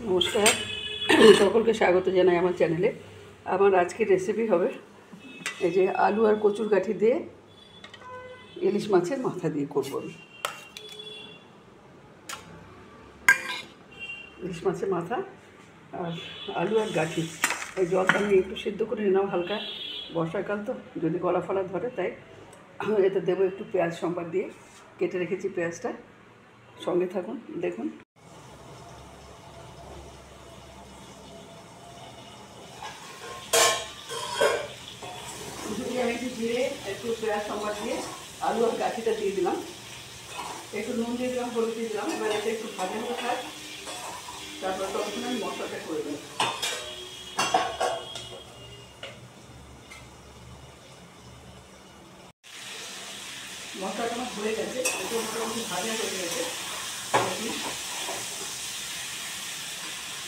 নমস্কার, সকলকে স্বাগত জানাই আমার চ্যানেলে। আমার আজকের রেসিপি হবে এই যে আলু আর কচুর গাঁঠি দিয়ে ইলিশ মাছের মাথা দিয়ে করব আমি। ইলিশ মাছের মাথা আর আলু আর গাঁঠি এই জলটা আমি একটু সিদ্ধ করে নিলাম হালকা, বর্ষাকাল তো যদি গলা ফলা ধরে, তাই এতে দেবো একটু পেঁয়াজ সম্বার দিয়ে কেটে রেখেছি পেঁয়াজটা। সঙ্গে থাকুন, দেখুন। আমি একটু জিরে, একটু পেঁয়াজ সম্বার দিয়ে আলু আর গাঁঠিটা দিয়ে দিলাম, একটু নুন দিয়ে দিলাম, হলুদ দিয়ে দিলাম। এবার এটা একটু ভাজা হতে থাক, তারপরে ততক্ষণ আমি মশলাটা করে দেবো। মশলাটা আমার হয়ে গেছে, একটু মোটামুটি ভাজা হয়ে গেছে।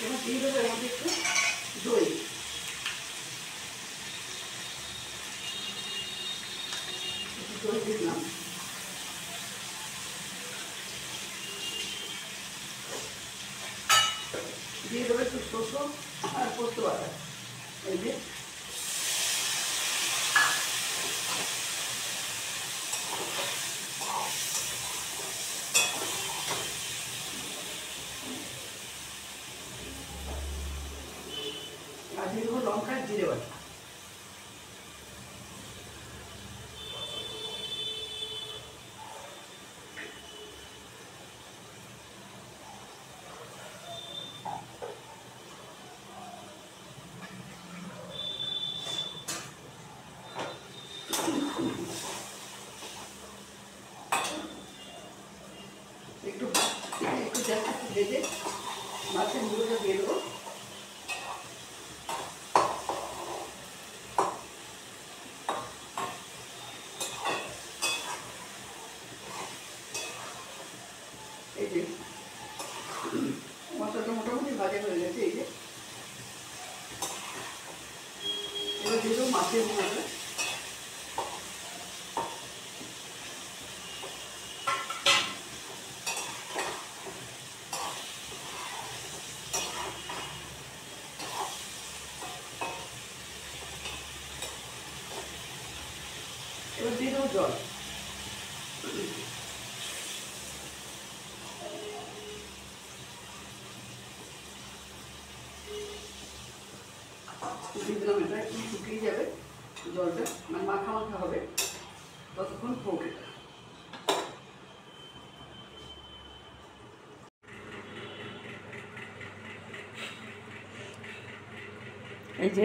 এবার দিয়ে দেবো এর মধ্যে একটু দই, একটু দই দিলাম। দিয়ে দেবো একটু শসা আর পোস্ত বাটা। এই যে আর দিয়ে দেবো লঙ্কা জিরে বাটা। একটু একটু জাস্ট একটু ভেজে মাছের মুড়োটা দিয়ে দেবো। এই যে মশলাটা মোটামুটি ভাজা হয়ে গেছে। এই যে এবার দিয়ে দেবো মাছের মুড়োটা। এবার দিয়ে দেবো জল। দিয়ে দিলাম, এটা একটু শুকিয়ে যাবে জলটা, মানে মাখা মাখা হবে, ততক্ষণ হোক এটা। এই যে